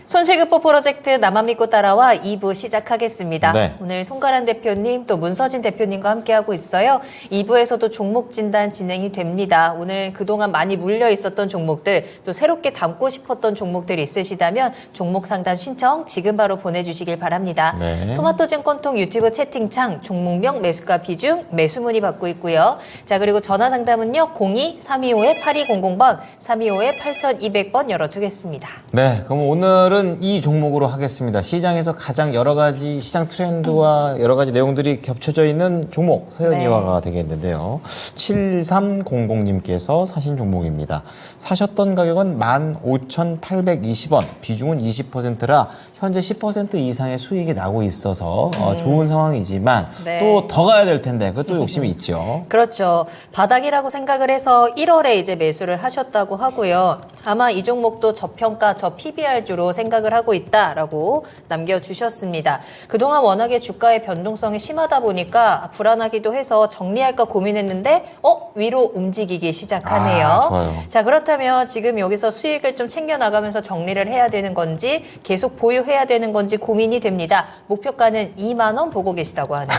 손실극복 프로젝트 나만 믿고 따라와 2부 시작하겠습니다. 네. 오늘 송가란 대표님 또 문서진 대표님과 함께하고 있어요. 2부에서도 종목 진단 진행이 됩니다. 오늘 그동안 많이 물려 있었던 종목들 또 새롭게 담고 싶었던 종목들 있으시다면 종목 상담 신청 지금 바로 보내주시길 바랍니다. 네. 토마토증권통 유튜브 채팅창 종목명 매수가 비중 매수 문의 받고 있고요. 자 그리고 전화 상담은요 02-325-8200번 325-8200번 열어두겠습니다. 네, 그럼 오늘은 이 종목으로 하겠습니다. 시장에서 가장 여러 가지 시장 트렌드와 여러 가지 내용들이 겹쳐져 있는 종목 서현이화가 되겠는데요. 7300님께서 사신 종목입니다. 사셨던 가격은 15,820원, 비중은 20%라 현재 10% 이상의 수익이 나고 있어서 좋은 상황이지만 네. 또 더 가야 될 텐데 그것도 욕심이 있죠. 그렇죠. 바닥이라고 생각을 해서 1월에 이제 매수를 하셨다고 하고요. 아마 이 종목도 저평가, 저 PBR주로 생각을 하고 있다라고 남겨주셨습니다. 그동안 워낙에 주가의 변동성이 심하다 보니까 불안하기도 해서 정리할까 고민했는데 위로 움직이기 시작하네요. 아, 좋아요. 자 그렇다면 지금 여기서 수익을 좀 챙겨나가면서 정리를 해야 되는 건지 계속 보유해야 되는 건지 고민이 됩니다. 목표가는 2만 원 보고 계시다고 하네요.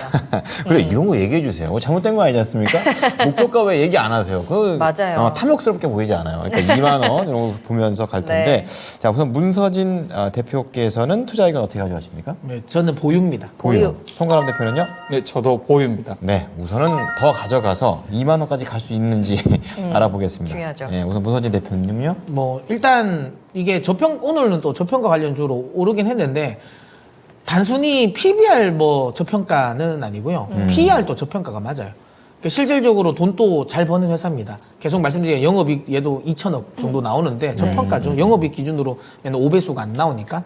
그래 이런 거 얘기해 주세요. 잘못된 거 아니지 않습니까? 목표가 왜 얘기 안 하세요? 맞아요. 탐욕스럽게 보이지 않아요. 그러니까 2만 원 이런 거 보면서 갈 텐데. 네. 자 우선 문서진 대표께서는 투자 의견 어떻게 가져가십니까? 네, 저는 보유입니다. 보유. 송가람 대표는요? 네, 저도 보유입니다. 네, 우선은 더 가져가서 2만 원까지 갈 수 있는지 알아보겠습니다. 중요하죠. 네, 우선 문서진 대표님요? 뭐 일단 이게 오늘은 또 저평가 관련주로 오르긴 했는데 단순히 PBR 뭐 저평가는 아니고요. PER도 저평가가 맞아요. 그러니까 실질적으로 돈도 잘 버는 회사입니다. 계속 말씀드린 영업이익 얘도 2천억 정도 나오는데 저평가죠. 영업이익 기준으로 5배수가 안 나오니까.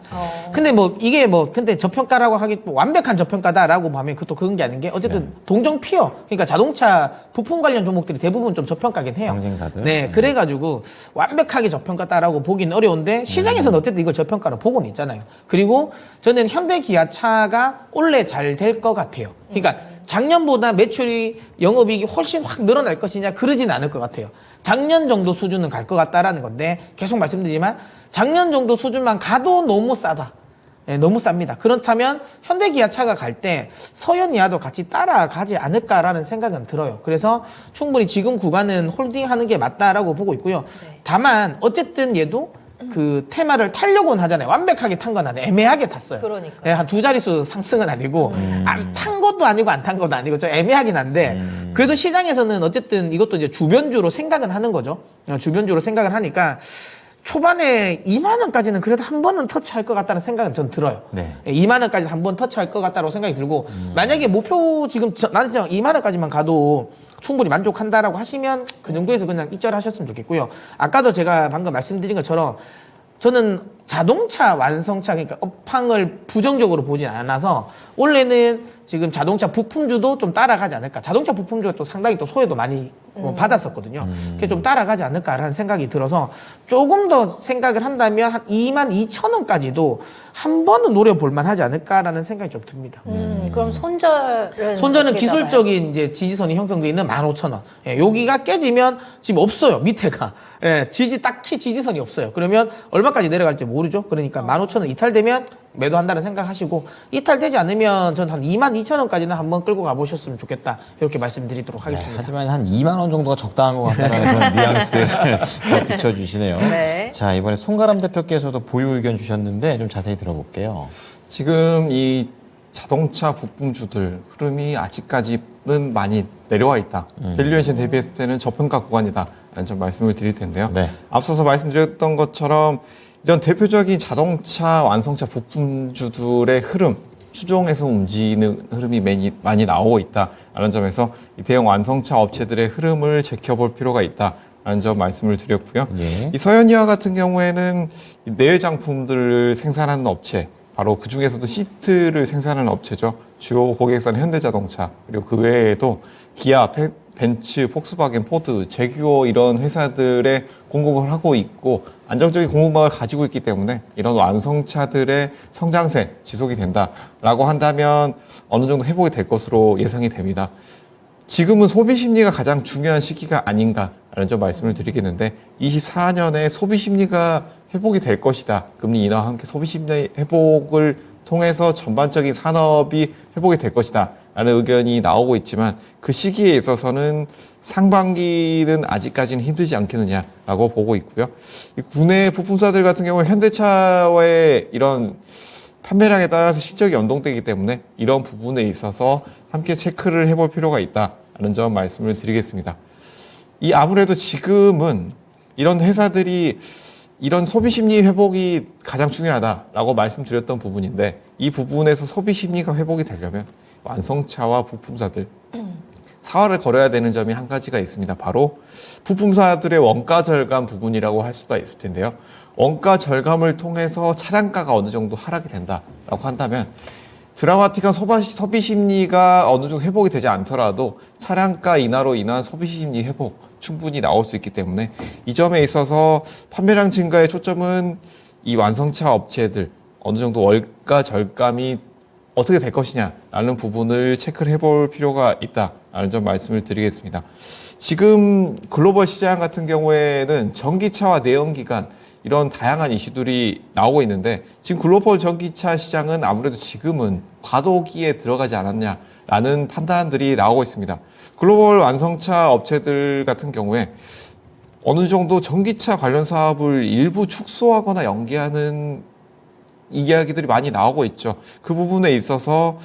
근데 뭐 이게 근데 저평가라고 하기 또 완벽한 저평가다라고 하면 그것도 그런 게 아닌 게 어쨌든 동종 피어 그러니까 자동차 부품 관련 종목들이 대부분 좀 저평가긴 해요. 경쟁사들. 네, 그래가지고 완벽하게 저평가다라고 보기는 어려운데 시장에서는 어쨌든 이걸 저평가로 보고는 있잖아요. 그리고 저는 현대기아차가 원래 잘 될 것 같아요. 그러니까 작년보다 매출이 영업이익이 훨씬 확 늘어날 것이냐 그러진 않을 것 같아요. 작년 정도 수준은 갈 것 같다라는 건데 계속 말씀드리지만 작년 정도 수준만 가도 너무 싸다. 네, 너무 쌉니다. 그렇다면 현대기아차가 갈 때 서현이와도 같이 따라가지 않을까라는 생각은 들어요. 그래서 충분히 지금 구간은 홀딩하는 게 맞다라고 보고 있고요. 네. 다만 어쨌든 얘도 그 테마를 타려고는 하잖아요. 완벽하게 탄 건 아니에요. 애매하게 탔어요. 그러니까요. 네, 한 두 자릿수 상승은 아니고 안 탄 것도 아니고 안 탄 것도 아니고 좀 애매하긴 한데 그래도 시장에서는 어쨌든 이것도 이제 주변주로 생각은 하는 거죠. 주변주로 생각을 하니까 초반에 2만 원까지는 그래도 한 번은 터치할 것 같다는 생각은 전 들어요. 네. 2만 원까지는 한 번 터치할 것 같다고 생각이 들고 만약에 목표 지금 나는 2만 원까지만 가도 충분히 만족한다라고 하시면 그 정도에서 그냥 입절하셨으면 좋겠고요. 아까도 제가 방금 말씀드린 것처럼 저는 자동차 완성차 그러니까 업황을 부정적으로 보진 않아서 원래는 지금 자동차 부품주도 좀 따라가지 않을까. 자동차 부품주가 또 상당히 또 소외도 많이 받았었거든요. 그게 좀 따라가지 않을까라는 생각이 들어서 조금 더 생각을 한다면 한 22,000원까지도 한 번은 노려볼 만하지 않을까라는 생각이 좀 듭니다. 그럼 손절은 손절은 어떻게 기술적인 이제 지지선이 형성되어 있는 15,000원. 예, 여기가 깨지면 지금 없어요. 밑에가. 예, 딱히 지지선이 없어요. 그러면 얼마까지 내려갈지 모르죠. 그러니까 15,000원 이탈되면 매도한다는 생각하시고 이탈되지 않으면 전 한 22,000원까지는 한번 끌고 가보셨으면 좋겠다. 이렇게 말씀드리도록 하겠습니다. 하지만 한 2만 원 정도가 적당한 것 같다는 그런 뉘앙스를 잘 비춰주시네요. 네. 자 이번에 송가람 대표께서도 보유 의견 주셨는데 좀 자세히 들어볼게요. 지금 이 자동차 부품주들 흐름이 아직까지는 많이 내려와 있다. 밸류에이션 대비했을 때는 저평가 구간이다. 라는 좀 말씀을 드릴 텐데요. 네. 앞서서 말씀드렸던 것처럼 이런 대표적인 자동차 완성차 부품주들의 흐름, 추종해서 움직이는 흐름이 많이 나오고 있다라는 점에서 이 대형 완성차 업체들의 흐름을 지켜볼 필요가 있다라는 점 말씀을 드렸고요. 예. 이 서현이와 같은 경우에는 내외장품들을 생산하는 업체, 바로 그 중에서도 시트를 생산하는 업체죠. 주요 고객사는 현대자동차, 그리고 그 외에도 기아, 벤츠, 폭스바겐, 포드, 제규어 이런 회사들의 공급을 하고 있고 안정적인 공급망을 가지고 있기 때문에 이런 완성차들의 성장세 지속이 된다라고 한다면 어느 정도 회복이 될 것으로 예상이 됩니다. 지금은 소비 심리가 가장 중요한 시기가 아닌가라는 좀 말씀을 드리겠는데 24년에 소비 심리가 회복이 될 것이다. 금리 인하와 함께 소비 심리 회복을 통해서 전반적인 산업이 회복이 될 것이다. 라는 의견이 나오고 있지만 그 시기에 있어서는 상반기는 아직까지는 힘들지 않겠느냐라고 보고 있고요. 이 국내 부품사들 같은 경우는 현대차와의 이런 판매량에 따라서 실적이 연동되기 때문에 이런 부분에 있어서 함께 체크를 해볼 필요가 있다는 점 말씀을 드리겠습니다. 이 아무래도 지금은 이런 회사들이 이런 소비 심리 회복이 가장 중요하다라고 말씀드렸던 부분인데 이 부분에서 소비 심리가 회복이 되려면 완성차와 부품사들 사활을 걸어야 되는 점이 한 가지가 있습니다. 바로 부품사들의 원가 절감 부분이라고 할 수가 있을 텐데요. 원가 절감을 통해서 차량가가 어느 정도 하락이 된다라고 한다면 드라마틱한 소비 심리가 어느 정도 회복이 되지 않더라도 차량가 인하로 인한 소비 심리 회복 충분히 나올 수 있기 때문에 이 점에 있어서 판매량 증가의 초점은 이 완성차 업체들 어느 정도 원가 절감이 어떻게 될 것이냐라는 부분을 체크를 해볼 필요가 있다라는 점 말씀을 드리겠습니다. 지금 글로벌 시장 같은 경우에는 전기차와 내연기관 이런 다양한 이슈들이 나오고 있는데 지금 글로벌 전기차 시장은 아무래도 지금은 과도기에 들어가지 않았냐라는 판단들이 나오고 있습니다. 글로벌 완성차 업체들 같은 경우에 어느 정도 전기차 관련 사업을 일부 축소하거나 연기하는 이야기들이 많이 나오고 있죠. 그 부분에 있어서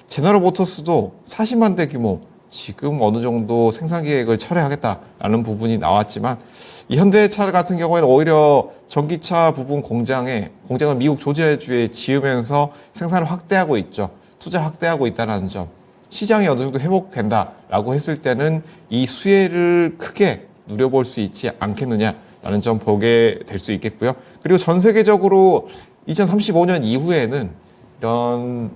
제너럴 모터스도 40만 대 규모 지금 어느 정도 생산 계획을 철회하겠다라는 부분이 나왔지만 이 현대차 같은 경우에는 오히려 전기차 부분 공장을 미국 조지아주에 지으면서 생산을 확대하고 있죠. 투자 확대하고 있다는 점. 시장이 어느 정도 회복된다라고 했을 때는 이 수혜를 크게 누려볼 수 있지 않겠느냐라는 점 보게 될 수 있겠고요. 그리고 전 세계적으로 2035년 이후에는 이런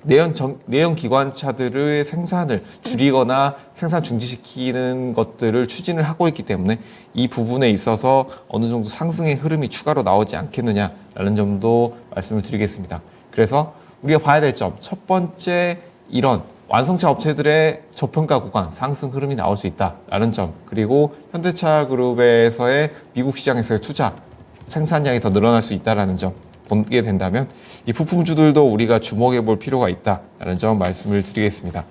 내연 기관차들의 생산을 줄이거나 생산 중지시키는 것들을 추진을 하고 있기 때문에 이 부분에 있어서 어느 정도 상승의 흐름이 추가로 나오지 않겠느냐라는 점도 말씀을 드리겠습니다. 그래서 우리가 봐야 될 점, 첫 번째 이런 완성차 업체들의 저평가 구간 상승 흐름이 나올 수 있다라는 점, 그리고 현대차 그룹에서의 미국 시장에서의 투자 생산량이 더 늘어날 수 있다라는 점 보게 된다면 이 부품주들도 우리가 주목해 볼 필요가 있다라는 점 말씀을 드리겠습니다.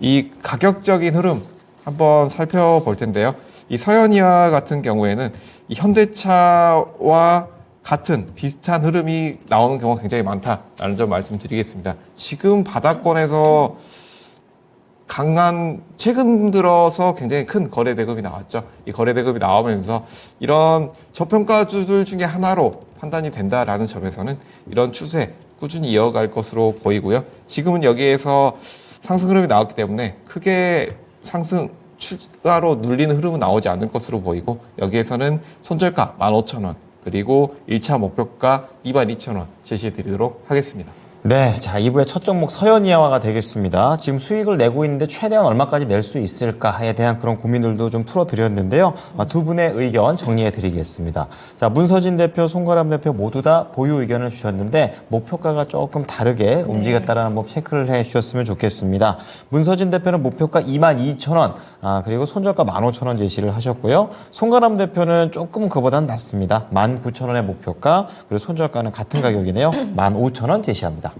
이 가격적인 흐름 한번 살펴볼 텐데요. 이 서현이와 같은 경우에는 이 현대차와 같은 비슷한 흐름이 나오는 경우가 굉장히 많다라는 점 말씀드리겠습니다. 지금 바닥권에서 최근 들어서 굉장히 큰 거래 대금이 나왔죠. 이 거래 대금이 나오면서 이런 저평가주들 중에 하나로 판단이 된다라는 점에서는 이런 추세 꾸준히 이어갈 것으로 보이고요. 지금은 여기에서 상승 흐름이 나왔기 때문에 크게 상승 추가로 눌리는 흐름은 나오지 않을 것으로 보이고 여기에서는 손절가 15,000원 그리고 1차 목표가 22,000원 제시해 드리도록 하겠습니다. 네, 자 2부의 첫 종목 서현이화가 되겠습니다. 지금 수익을 내고 있는데 최대한 얼마까지 낼 수 있을까에 대한 그런 고민들도 좀 풀어드렸는데요. 두 분의 의견 정리해드리겠습니다. 자, 문서진 대표, 송가람 대표 모두 다 보유 의견을 주셨는데 목표가가 조금 다르게 움직였다라는 법 체크를 해주셨으면 좋겠습니다. 문서진 대표는 목표가 22,000원, 그리고 손절가 15,000원 제시를 하셨고요. 송가람 대표는 조금 그보다는 낮습니다. 19,000원의 목표가, 그리고 손절가는 같은 가격이네요. 15,000원 제시합니다.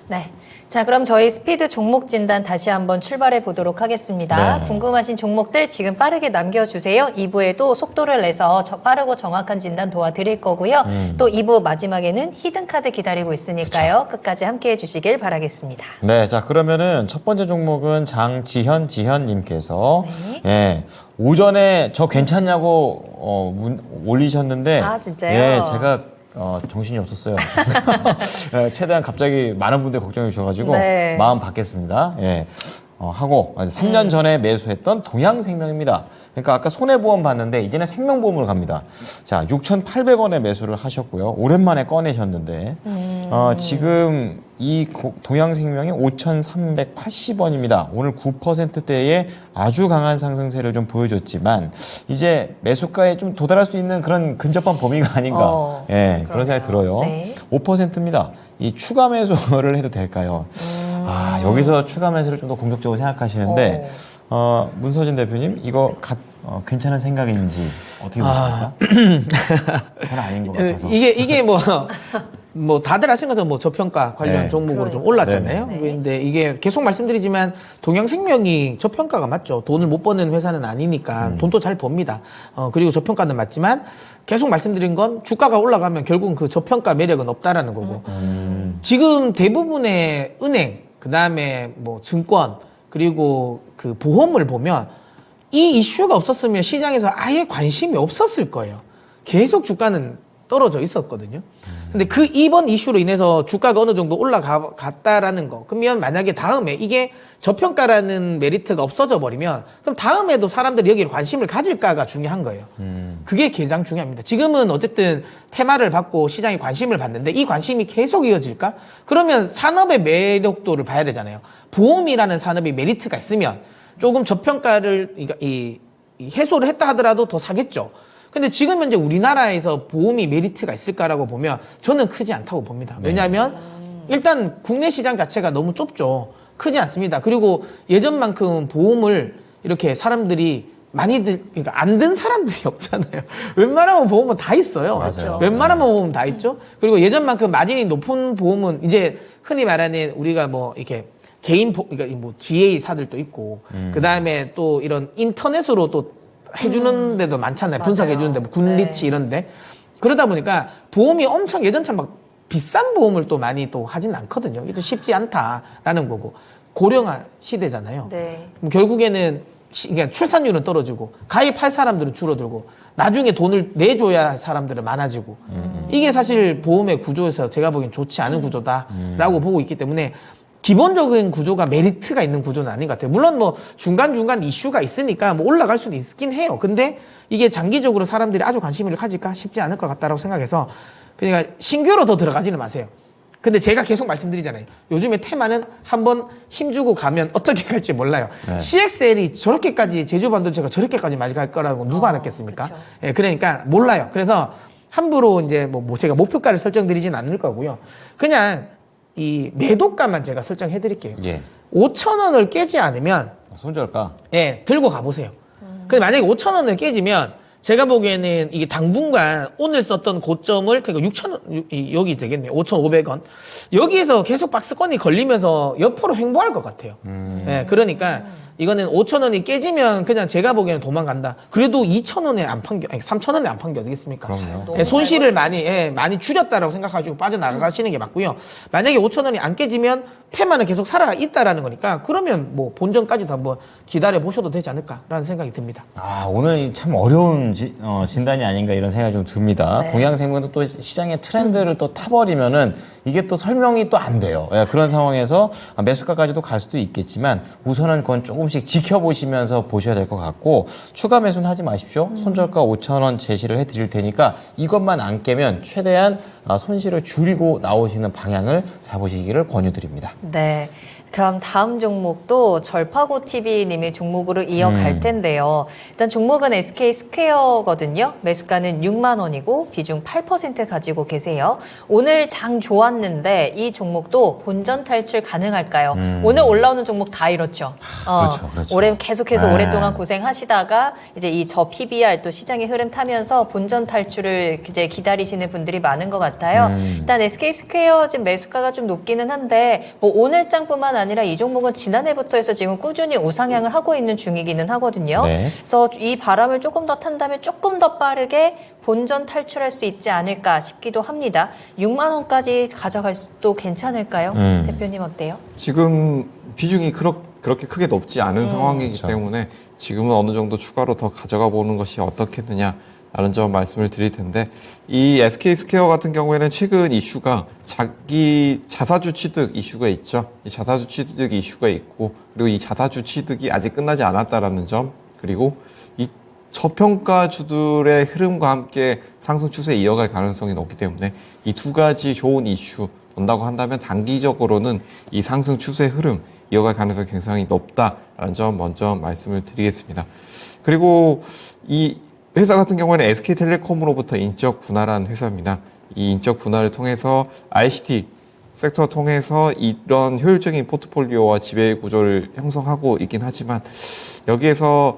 네. 자, 그럼 저희 스피드 종목 진단 다시 한번 출발해 보도록 하겠습니다. 네. 궁금하신 종목들 지금 빠르게 남겨주세요. 2부에도 속도를 내서 빠르고 정확한 진단 도와드릴 거고요. 또 2부 마지막에는 히든카드 기다리고 있으니까요. 끝까지 함께 해주시길 바라겠습니다. 네, 자 그러면은 첫 번째 종목은 장지현님께서 예, 오전에 저 괜찮냐고 올리셨는데 아, 진짜요? 예, 제가 정신이 없었어요. 예, 최대한 갑자기 많은 분들이 걱정해 주셔가지고 네. 마음 받겠습니다. 예. 하고 3년 전에 매수했던 동양생명입니다. 그러니까 아까 손해보험 봤는데 이제는 생명보험으로 갑니다. 자, 6,800원에 매수를 하셨고요. 오랜만에 꺼내셨는데 지금 이 동양생명이 5,380원입니다. 오늘 9%대의 아주 강한 상승세를 좀 보여줬지만 이제 매수가에 좀 도달할 수 있는 그런 근접한 범위가 아닌가. 예, 그런 생각이 들어요. 네. 5%입니다. 이 추가 매수를 해도 될까요? 여기서 추가 매수를 좀 더 공격적으로 생각하시는데 문서진 대표님, 이거 괜찮은 생각인지 어떻게 보십니까? 저는 아닌 것 같아서. 이게 뭐 다들 아신 것처럼 뭐 저평가 관련 네. 종목으로 좀 그러니까. 올랐잖아요. 네네. 근데 이게 계속 말씀드리지만 동양생명이 저평가가 맞죠. 돈을 못 버는 회사는 아니니까 돈도 잘 법니다. 그리고 저평가는 맞지만 계속 말씀드린 건 주가가 올라가면 결국은 그 저평가 매력은 없다라는 거고. 지금 대부분의 은행, 그 다음에 뭐 증권, 그리고 그 보험을 보면 이 이슈가 없었으면 시장에서 아예 관심이 없었을 거예요. 계속 주가는 떨어져 있었거든요. 근데 그 이번 이슈로 인해서 주가가 어느 정도 올라갔다라는 거. 그러면 만약에 다음에 이게 저평가라는 메리트가 없어져 버리면 그럼 다음에도 사람들이 여기에 관심을 가질까가 중요한 거예요. 그게 가장 중요합니다. 지금은 어쨌든 테마를 받고 시장에 관심을 받는데 이 관심이 계속 이어질까? 그러면 산업의 매력도를 봐야 되잖아요. 보험이라는 산업이 메리트가 있으면 조금 저평가를 그러니까 이 해소를 했다 하더라도 더 사겠죠. 근데 지금 현재 우리나라에서 보험이 메리트가 있을까라고 보면 저는 크지 않다고 봅니다. 왜냐하면 일단 국내 시장 자체가 너무 좁죠. 크지 않습니다. 그리고 예전만큼 보험을 이렇게 사람들이 많이들 그러니까 안 든 사람들이 없잖아요. 웬만하면 보험은 다 있어요. 맞아요. 웬만하면 보험은 다 있죠. 그리고 예전만큼 마진이 높은 보험은 이제 흔히 말하는 우리가 뭐 이렇게 그러니까 뭐 GA사들도 있고 그 다음에 또 이런 인터넷으로 또 해주는 데도 많잖아요. 맞아요. 분석해주는데, 뭐 군리치 네. 이런데. 그러다 보니까 보험이 엄청 예전처럼 막 비싼 보험을 또 많이 또 하진 않거든요. 이게 또 쉽지 않다라는 거고. 고령화 시대잖아요. 네. 그럼 결국에는 그러니까 출산율은 떨어지고 가입할 사람들은 줄어들고 나중에 돈을 내줘야 할 사람들은 많아지고 이게 사실 보험의 구조에서 제가 보기엔 좋지 않은 구조다라고 보고 있기 때문에 기본적인 구조가 메리트가 있는 구조는 아닌 것 같아요. 물론 뭐 중간중간 이슈가 있으니까 뭐 올라갈 수도 있긴 해요. 근데 이게 장기적으로 사람들이 아주 관심을 가질까 쉽지 않을 것 같다라고 생각해서 그러니까 신규로 더 들어가지는 마세요. 근데 제가 계속 말씀드리잖아요. 요즘에 테마는 한번 힘주고 가면 어떻게 갈지 몰라요. 네. CXL이 저렇게까지 제주 반도체가 저렇게까지 많이 갈 거라고 누가 알았겠습니까? 그쵸. 예, 그러니까 몰라요. 그래서 함부로 이제 뭐 제가 목표가를 설정드리진 않을 거고요. 그냥 이 매도가만 제가 설정해 드릴게요. 예. 5,000원을 깨지 않으면 손절가. 예, 들고 가보세요. 근데 만약에 5,000원을 깨지면 제가 보기에는 이게 당분간 오늘 썼던 고점을 그러니까 6,000원 여기 되겠네요. 5,500원. 여기에서 계속 박스권이 걸리면서 옆으로 횡보할 것 같아요. 예, 그러니까 이거는 5,000원이 깨지면 그냥 제가 보기에는 도망간다. 그래도 2,000원에 안 판겨, 아니 3,000원에 안 판겨 어디겠습니까? 그럼요. 너무 예, 손실을 잘 많이 줄였다라고 생각하시고 빠져나가시는 게 맞고요. 만약에 5,000원이 안 깨지면 테마는 계속 살아 있다라는 거니까 그러면 뭐 본전까지도 한번 기다려 보셔도 되지 않을까라는 생각이 듭니다. 오늘 참 어려운 진단이 아닌가 이런 생각이 좀 듭니다. 네. 동양생명도 또 시장의 트렌드를 또 타버리면은 이게 또 설명이 또 안 돼요. 예, 그런 상황에서 매수가까지도 갈 수도 있겠지만 우선은 그건 조금씩 지켜보시면서 보셔야 될 것 같고 추가 매수는 하지 마십시오. 손절가 5,000원 제시를 해드릴 테니까 이것만 안 깨면 최대한 손실을 줄이고 나오시는 방향을 잡으시기를 권유드립니다. 네. 그럼 다음 종목도 절파고 TV님의 종목으로 이어갈 텐데요. 일단 종목은 SK 스퀘어거든요. 매수가는 6만 원이고 비중 8% 가지고 계세요. 오늘 장 좋았는데 이 종목도 본전 탈출 가능할까요? 오늘 올라오는 종목 다 이렇죠. 그렇죠. 올해 계속해서 네. 오랫동안 고생하시다가 이제 이 저 PBR 또 시장의 흐름 타면서 본전 탈출을 이제 기다리시는 분들이 많은 것 같아요. 일단 SK 스퀘어 지금 매수가가 좀 높기는 한데 뭐 오늘 장뿐만 아니라 이 종목은 지난해부터 해서 지금 꾸준히 우상향을 하고 있는 중이기는 하거든요. 네. 그래서 이 바람을 조금 더 탄다면 조금 더 빠르게 본전 탈출할 수 있지 않을까 싶기도 합니다. 6만 원까지 가져갈 수도 괜찮을까요? 대표님 어때요? 지금 비중이 그렇게 크게 높지 않은 상황이기 그렇죠. 때문에 지금은 어느 정도 추가로 더 가져가 보는 것이 어떻겠느냐라는 점 말씀을 드릴 텐데 이 SK 스퀘어 같은 경우에는 최근 이슈가 자기 자사주 취득 이슈가 있죠. 이 자사주 취득 이슈가 있고 그리고 이 자사주 취득이 아직 끝나지 않았다라는 점 그리고 이 저평가주들의 흐름과 함께 상승 추세에 이어갈 가능성이 높기 때문에 이 두 가지 좋은 이슈 본다고 한다면 단기적으로는 이 상승 추세 흐름 이어갈 가능성이 굉장히 높다라는 점 먼저 말씀을 드리겠습니다. 그리고 이 회사 같은 경우에는 SK텔레콤으로부터 인적 분할한 회사입니다. 이 인적 분할을 통해서 ICT 섹터 통해서 이런 효율적인 포트폴리오와 지배 구조를 형성하고 있긴 하지만 여기에서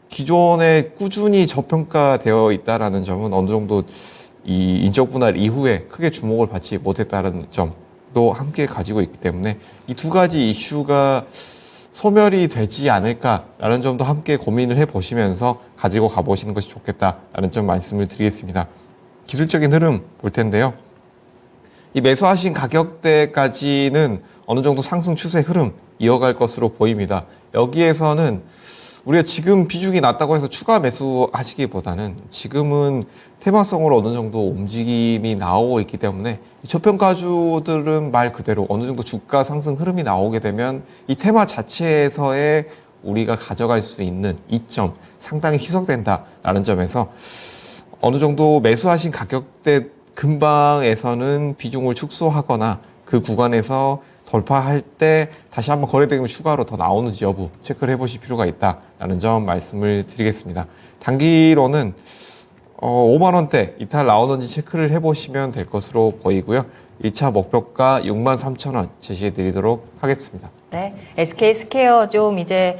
기존에 꾸준히 저평가되어 있다라는 점은 어느 정도 이 인적 분할 이후에 크게 주목을 받지 못했다는 점도 함께 가지고 있기 때문에 이 두 가지 이슈가 소멸이 되지 않을까라는 점도 함께 고민을 해보시면서 가지고 가보시는 것이 좋겠다라는 점 말씀을 드리겠습니다. 기술적인 흐름 볼 텐데요. 이 매수하신 가격대까지는 어느 정도 상승 추세 흐름 이어갈 것으로 보입니다. 여기에서는 우리가 지금 비중이 낮다고 해서 추가 매수하시기보다는 지금은 테마성으로 어느 정도 움직임이 나오고 있기 때문에 저평가주들은 말 그대로 어느 정도 주가 상승 흐름이 나오게 되면 이 테마 자체에서의 우리가 가져갈 수 있는 이점 상당히 희석된다라는 점에서 어느 정도 매수하신 가격대 근방에서는 비중을 축소하거나 그 구간에서 돌파할 때 다시 한번 거래대금이 추가로 더 나오는지 여부 체크를 해보실 필요가 있다라는 점 말씀을 드리겠습니다. 단기로는 5만 원대 이탈 나오는지 체크를 해보시면 될 것으로 보이고요. 1차 목표가 63,000원 제시해 드리도록 하겠습니다. 네, SK 스퀘어 좀 이제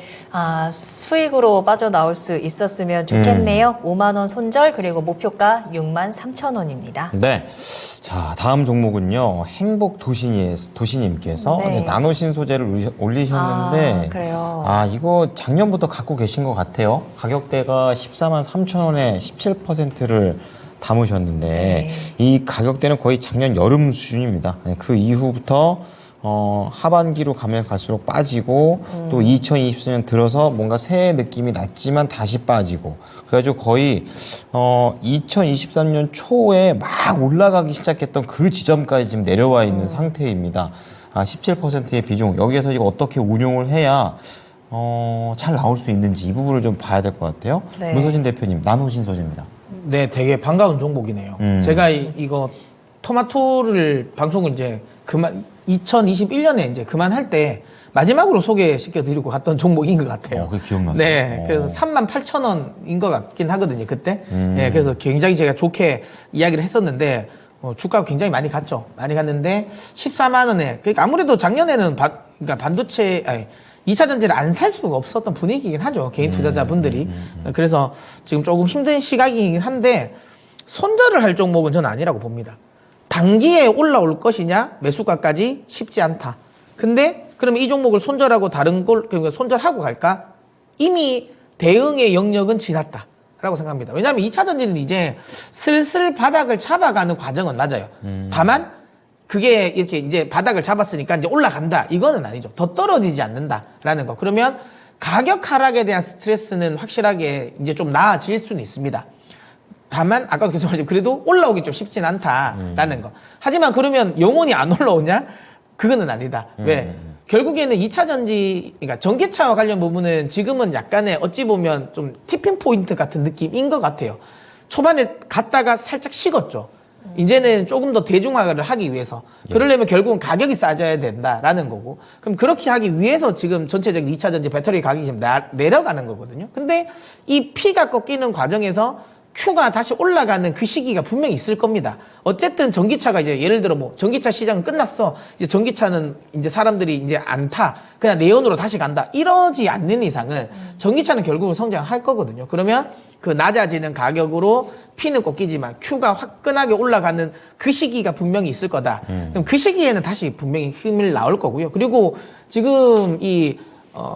수익으로 빠져나올 수 있었으면 좋겠네요. 5만 원 손절 그리고 목표가 63,000원입니다. 네. 자, 다음 종목은요. 행복 도시님께서 네. 이제 나노신 소재를 올리셨는데 그래요. 이거 작년부터 갖고 계신 것 같아요. 가격대가 14만 3천 원에 17%를 담으셨는데 네. 이 가격대는 거의 작년 여름 수준입니다. 그 이후부터 하반기로 가면 갈수록 빠지고 또 2024년 들어서 뭔가 새 느낌이 났지만 다시 빠지고 그래가지고 거의 2023년 초에 막 올라가기 시작했던 그 지점까지 지금 내려와 있는 상태입니다. 17%의 비중 여기에서 이거 어떻게 운용을 해야 잘 나올 수 있는지 이 부분을 좀 봐야 될 것 같아요. 네. 문서진 대표님 나노신 소재입니다. 네, 되게 반가운 종목이네요. 제가 이거 토마토를 방송을 이제 2021년에 이제 그만할 때 마지막으로 소개시켜 드리고 갔던 종목인 것 같아요. 그게 기억나세요? 네, 그래서 38,000원인 것 같긴 하거든요, 그때. 네, 그래서 굉장히 제가 좋게 이야기를 했었는데, 주가가 굉장히 많이 갔죠. 많이 갔는데, 14만 원에, 그러니까 아무래도 작년에는 그러니까 반도체, 2차 전지를 안 살 수가 없었던 분위기이긴 하죠. 개인 투자자분들이. 그래서 지금 조금 힘든 시각이긴 한데, 손절을 할 종목은 저는 아니라고 봅니다. 단기에 올라올 것이냐, 매수가까지 쉽지 않다. 근데, 그러면 이 종목을 손절하고 다른 그러니까 손절하고 갈까? 이미 대응의 영역은 지났다. 라고 생각합니다. 왜냐하면 2차 전지는 이제 슬슬 바닥을 잡아가는 과정은 맞아요. 다만, 그게 이렇게 이제 바닥을 잡았으니까 이제 올라간다. 이거는 아니죠. 더 떨어지지 않는다라는 거. 그러면 가격 하락에 대한 스트레스는 확실하게 이제 좀 나아질 수는 있습니다. 다만 아까도 계속 말했지만 그래도 올라오기 좀 쉽진 않다라는 거. 하지만 그러면 영원히 안 올라오냐? 그거는 아니다. 왜? 결국에는 2차 전지, 그러니까 전기차와 관련 부분은 지금은 약간의 어찌 보면 좀 티핑 포인트 같은 느낌인 것 같아요. 초반에 갔다가 살짝 식었죠. 이제는 조금 더 대중화를 하기 위해서 그러려면 결국은 가격이 싸져야 된다라는 거고, 그럼 그렇게 하기 위해서 지금 전체적인 2차 전지 배터리 가격이 지금 내려가는 거거든요. 근데 이 P가 꺾이는 과정에서 Q가 다시 올라가는 그 시기가 분명히 있을 겁니다. 어쨌든 전기차가 이제 예를 들어 뭐 전기차 시장은 끝났어. 이제 전기차는 이제 사람들이 이제 안 타. 그냥 내연으로 다시 간다. 이러지 않는 이상은 전기차는 결국은 성장할 거거든요. 그러면 그 낮아지는 가격으로 P는 꺾이지만 Q가 화끈하게 올라가는 그 시기가 분명히 있을 거다. 그럼 그 시기에는 다시 분명히 힘을 나올 거고요. 그리고 지금 이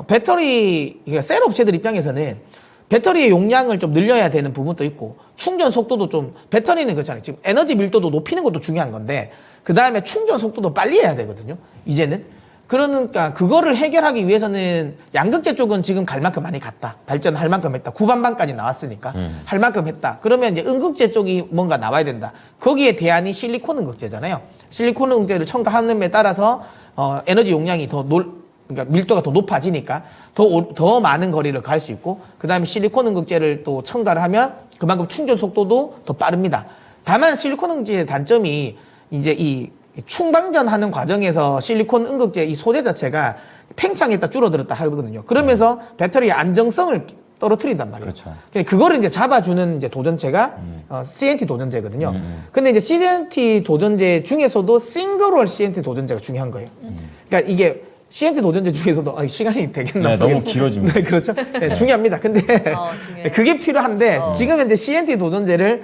배터리 그러니까 셀 업체들 입장에서는 배터리의 용량을 좀 늘려야 되는 부분도 있고 충전 속도도 좀 배터리는 그렇잖아요. 지금 에너지 밀도도 높이는 것도 중요한 건데 그 다음에 충전 속도도 빨리 해야 되거든요. 이제는. 그러니까 그거를 해결하기 위해서는 양극재 쪽은 지금 갈 만큼 많이 갔다. 발전할 만큼 했다. 구반반까지 나왔으니까 할 만큼 했다. 그러면 이제 음극재 쪽이 뭔가 나와야 된다. 거기에 대안이 실리콘 음극재잖아요. 실리콘 음극재를 첨가하는 데 따라서 에너지 용량이 그러니까 밀도가 더 높아지니까 더 많은 거리를 갈 수 있고, 그 다음에 실리콘 음극재를 또 첨가를 하면 그만큼 충전 속도도 더 빠릅니다. 다만 실리콘 음극재의 단점이 이제 이 충방전하는 과정에서 실리콘 음극재 이 소재 자체가 팽창했다 줄어들었다 하거든요. 그러면서 배터리의 안정성을 떨어뜨린단 말이에요. 그렇죠. 그거를 이제 잡아주는 이제 도전체가 CNT 도전제거든요. 근데 이제 CNT 도전제 중에서도 싱글홀 CNT 도전제가 중요한 거예요. 그러니까 이게 CNT 도전제 중에서도 시간이 되겠나? 네, 너무 모르겠- 길어집니다. 네, 그렇죠. 네, 중요합니다. 근데 중요해요. 그게 필요한데 지금 현재 CNT 도전제를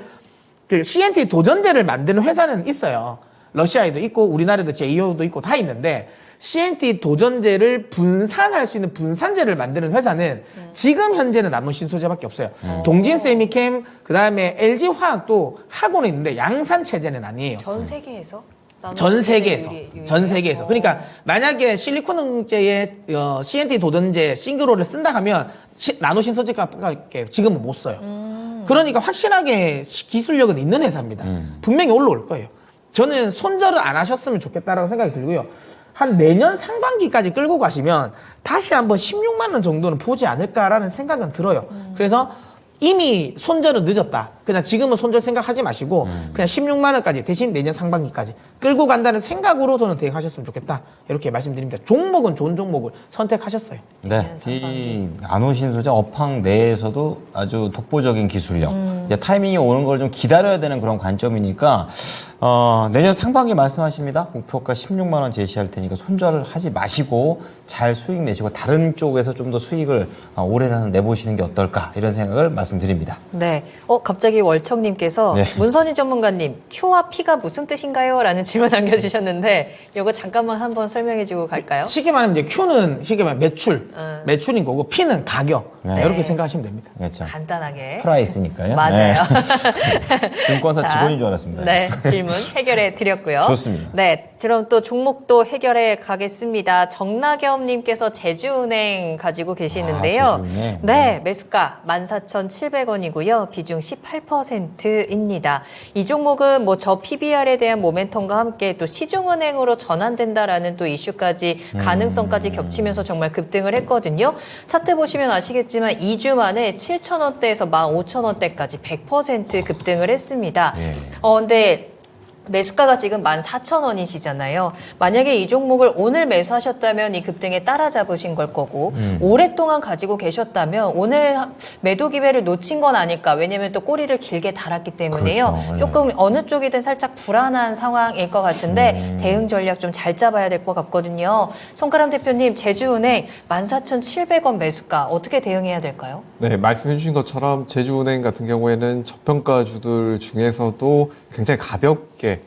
CNT 도전제를 만드는 회사는 있어요. 러시아에도 있고 우리나라에도 제이오도 있고 다 있는데 CNT 도전제를 분산할 수 있는 분산제를 만드는 회사는 지금 현재는 남은 신소재밖에 없어요. 동진 세미캠 그다음에 LG 화학도 하고는 있는데 양산 체제는 아니에요. 전 세계에서? 전 세계에서. 유리해요? 전 세계에서. 그러니까 만약에 실리콘 응제에 CNT 도전제 싱글홀을 쓴다 하면 나노 신소재값밖에 지금은 못 써요. 그러니까 확실하게 기술력은 있는 회사입니다. 분명히 올라올 거예요. 저는 손절을 안 하셨으면 좋겠다라고 생각이 들고요. 한 내년 상반기까지 끌고 가시면 다시 한번 16만 원 정도는 보지 않을까라는 생각은 들어요. 그래서 이미 손절은 늦었다. 그냥 지금은 손절 생각하지 마시고 그냥 16만 원까지 대신 내년 상반기까지 끌고 간다는 생각으로 저는 대응하셨으면 좋겠다. 이렇게 말씀드립니다. 종목은 좋은 종목을 선택하셨어요. 네, 이 나노신소재 업황 내에서도 아주 독보적인 기술력, 이제 타이밍이 오는 걸 좀 기다려야 되는 그런 관점이니까 내년 상반기 말씀하십니다. 목표가 16만 원 제시할 테니까 손절을 하지 마시고 잘 수익 내시고 다른 쪽에서 좀 더 수익을 올해는 내보시는 게 어떨까 이런 생각을 말씀드립니다. 네. 갑자기 월청님께서 네. 문선희 전문가님, Q와 P가 무슨 뜻인가요? 라는 질문 남겨주셨는데 이거 잠깐만 한번 설명해주고 갈까요? 쉽게 말하면 이제 Q는 쉽게 말하면 매출인 거고 P는 가격. 네. 이렇게 생각하시면 됩니다. 그렇죠. 간단하게. 프라이스니까요. 맞아요. 네. 증권사 자, 직원인 줄 알았습니다. 네, 질문 해결해 드렸고요. 좋습니다. 네, 그럼 또 종목도 해결해 가겠습니다. 정나겸님께서 제주은행 가지고 계시는데요. 제주은행. 네, 매수가 14,700원이고요. 비중 18%입니다. 이 종목은 뭐 저 PBR에 대한 모멘텀과 함께 또 시중은행으로 전환된다라는 또 이슈까지 가능성까지 겹치면서 정말 급등을 했거든요. 차트 보시면 아시겠지만 2주 만에 7,000원대에서 15,000원대까지 100% 급등을 했습니다. 예. 근데 매수가가 지금 14,000원이시잖아요. 만약에 이 종목을 오늘 매수하셨다면 이 급등에 따라잡으신 걸 거고 오랫동안 가지고 계셨다면 오늘 매도 기회를 놓친 건 아닐까. 왜냐하면 또 꼬리를 길게 달았기 때문에요. 그렇죠. 조금 어느 쪽이든 살짝 불안한 상황일 것 같은데 대응 전략 좀 잘 잡아야 될 것 같거든요. 손가람 대표님, 제주은행 14,700원 매수가 어떻게 대응해야 될까요? 네, 말씀해 주신 것처럼 제주은행 같은 경우에는 저평가주들 중에서도 굉장히 가볍게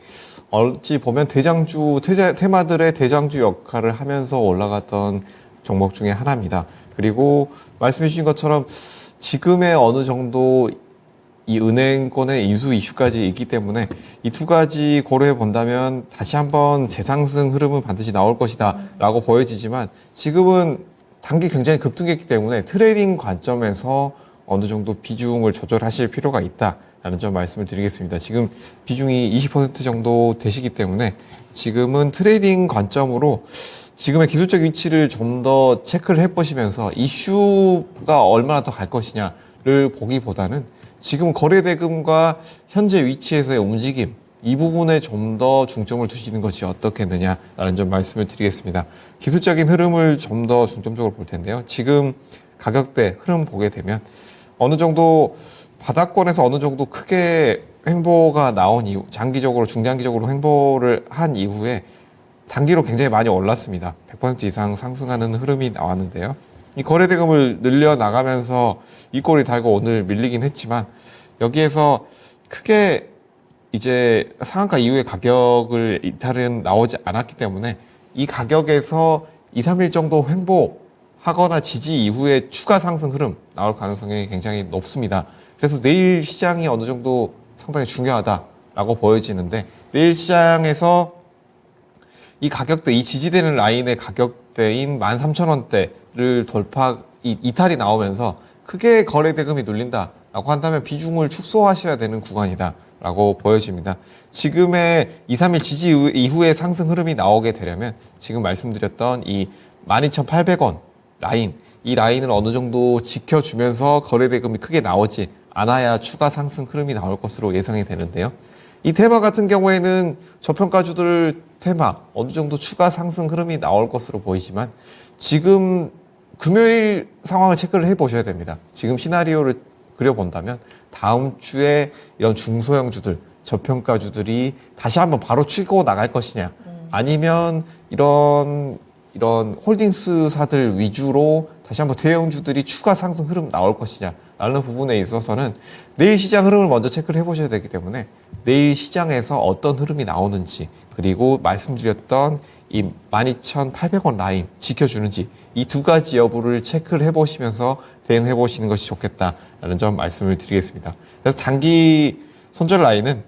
어찌 보면 대장주, 테마들의 대장주 역할을 하면서 올라갔던 종목 중에 하나입니다. 그리고 말씀해 주신 것처럼 지금의 어느 정도 이 은행권의 인수 이슈까지 있기 때문에 이 두 가지 고려해 본다면 다시 한번 재상승 흐름은 반드시 나올 것이다 라고 보여지지만 지금은 단기 굉장히 급등했기 때문에 트레이딩 관점에서 어느 정도 비중을 조절하실 필요가 있다라는 점 말씀을 드리겠습니다. 지금 비중이 20% 정도 되시기 때문에 지금은 트레이딩 관점으로 지금의 기술적 위치를 좀 더 체크를 해보시면서 이슈가 얼마나 더 갈 것이냐를 보기보다는 지금 거래대금과 현재 위치에서의 움직임 이 부분에 좀 더 중점을 두시는 것이 어떻겠느냐라는 점 말씀을 드리겠습니다. 기술적인 흐름을 좀 더 중점적으로 볼 텐데요. 지금 가격대 흐름 보게 되면 어느 정도 바닥권에서 어느 정도 크게 횡보가 나온 이후 장기적으로 중장기적으로 횡보를 한 이후에 단기로 굉장히 많이 올랐습니다. 100% 이상 상승하는 흐름이 나왔는데요. 이 거래대금을 늘려나가면서 이 꼴이 달고 오늘 밀리긴 했지만 여기에서 크게 이제 상한가 이후의 가격을 이탈은 나오지 않았기 때문에 이 가격에서 2, 3일 정도 횡보하거나 지지 이후에 추가 상승 흐름 나올 가능성이 굉장히 높습니다. 그래서 내일 시장이 어느 정도 상당히 중요하다라고 보여지는데 내일 시장에서 이 가격대, 이 지지되는 라인의 가격대인 13,000원대를 이탈이 나오면서 크게 거래대금이 눌린다라고 한다면 비중을 축소하셔야 되는 구간이다라고 보여집니다. 지금의 2, 3일 지지 이후에 상승 흐름이 나오게 되려면 지금 말씀드렸던 이 12,800원 라인, 이 라인을 어느 정도 지켜주면서 거래대금이 크게 나오지 않아야 추가 상승 흐름이 나올 것으로 예상이 되는데요. 이 테마 같은 경우에는 저평가주들 테마 어느 정도 추가 상승 흐름이 나올 것으로 보이지만 지금 금요일 상황을 체크를 해보셔야 됩니다. 지금 시나리오를 그려본다면 다음 주에 이런 중소형주들, 저평가주들이 다시 한번 바로 치고 나갈 것이냐 아니면 이런 이런 홀딩스사들 위주로 다시 한번 대형주들이 추가 상승 흐름 나올 것이냐라는 부분에 있어서는 내일 시장 흐름을 먼저 체크를 해보셔야 되기 때문에 내일 시장에서 어떤 흐름이 나오는지 그리고 말씀드렸던 이 12,800원 라인 지켜주는지 이 두 가지 여부를 체크를 해보시면서 대응해 보시는 것이 좋겠다라는 점 말씀을 드리겠습니다. 그래서 단기 손절 라인은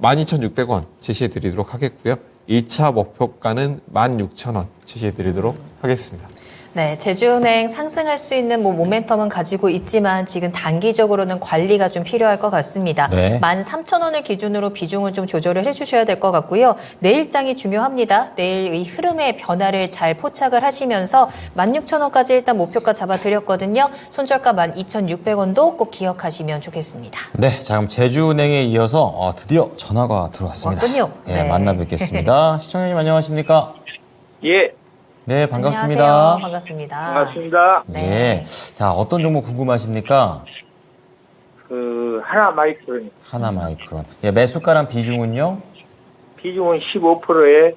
12,600원 제시해 드리도록 하겠고요. 1차 목표가는 16,000원 제시해 드리도록 하겠습니다. 네, 제주은행 상승할 수 있는 모멘텀은 가지고 있지만 지금 단기적으로는 관리가 좀 필요할 것 같습니다. 네. 13,000원을 기준으로 비중을 좀 조절을 해주셔야 될 것 같고요. 내일장이 중요합니다. 내일 이 흐름의 변화를 잘 포착을 하시면서 16,000원까지 일단 목표가 잡아드렸거든요. 손절가 12,600원도 꼭 기억하시면 좋겠습니다. 네, 자 그럼 제주은행에 이어서 드디어 전화가 들어왔습니다. 왔군요. 네, 네. 만나 뵙겠습니다. 시청자님 안녕하십니까? 예, 네, 반갑습니다. 안녕하세요. 반갑습니다. 반갑습니다. 네. 자, 어떤 종목 궁금하십니까? 하나 마이크로니 하나 마이크론. 예, 매수가랑 비중은요? 비중은 15%에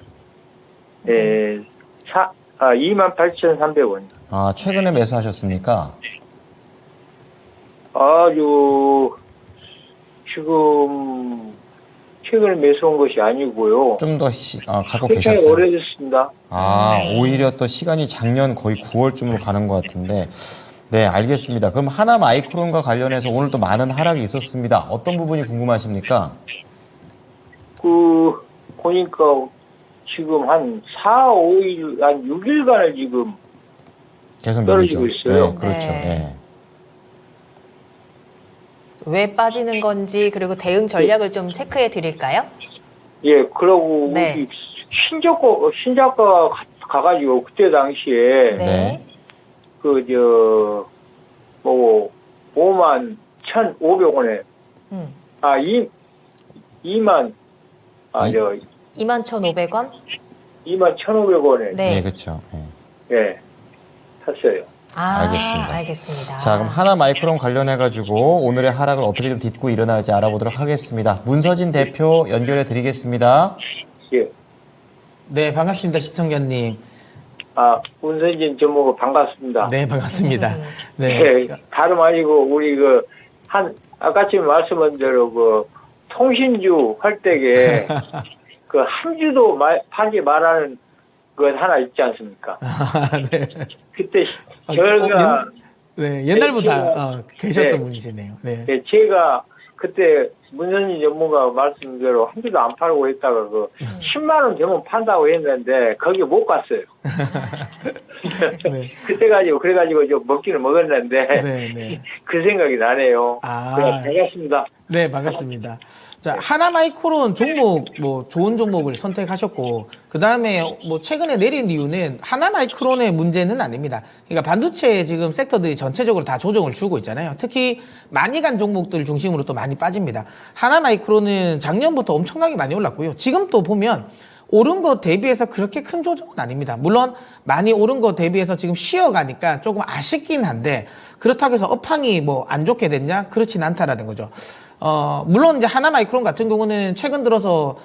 28,300원. 아, 최근에 매수하셨습니까? 아주 지금 최근에 매수한 것이 아니고요. 좀 더 갖고 굉장히 계셨어요. 오래됐습니다. 아, 오히려 또 시간이 작년 거의 9월쯤으로 가는 것 같은데. 네, 알겠습니다. 그럼 하나 마이크론과 관련해서 오늘 또 많은 하락이 있었습니다. 어떤 부분이 궁금하십니까? 보니까 지금 한 4, 5일, 한 6일간을 지금 계속 떨어지고 밀리죠. 있어요. 네, 그렇죠. 네. 네. 왜 빠지는 건지 그리고 대응 전략을 좀 체크해 드릴까요? 예, 그러고 네. 우리 신작가 가가지고 그때 당시에 네. 51,500원에, 음. 21,500원? 21,500원에, 네, 네. 그렇죠. 네. 예, 샀어요. 알겠습니다. 알겠습니다. 자, 그럼 하나 마이크론 관련해가지고 오늘의 하락을 어떻게 좀 딛고 일어날지 알아보도록 하겠습니다. 문서진 대표 연결해 드리겠습니다. 예. 네, 반갑습니다, 시청자님. 문선진 전무가 반갑습니다. 네, 반갑습니다. 네. 예, 다름 아니고, 우리 아까쯤 말씀한 대로 통신주 할 때에 한 주도 팔지 말라는 것 하나 있지 않습니까? 네. 그때 저희가 네, 옛날부터 제가- 계셨던 네. 분이시네요. 네. 예, 제가 그때 문선진 전문가 말씀대로 한 주도 안 팔고 있다가 10만 원 되면 판다고 했는데 거기 못 갔어요. 네. 그때 그래가지고 좀 먹기는 먹었는데 네, 네. 그 생각이 나네요. 아. 반갑습니다. 네, 반갑습니다. 자, 하나 마이크론 종목, 좋은 종목을 선택하셨고, 그 다음에 최근에 내린 이유는 하나 마이크론의 문제는 아닙니다. 그러니까 반도체 지금 섹터들이 전체적으로 다 조정을 주고 있잖아요. 특히 많이 간 종목들 중심으로 또 많이 빠집니다. 하나 마이크론은 작년부터 엄청나게 많이 올랐고요. 지금 또 보면 오른 것 대비해서 그렇게 큰 조정은 아닙니다. 물론 많이 오른 것 대비해서 지금 쉬어가니까 조금 아쉽긴 한데 그렇다고 해서 업황이 안 좋게 됐냐? 그렇진 않다라는 거죠. 물론 이제 하나 마이크론 같은 경우는 최근 들어서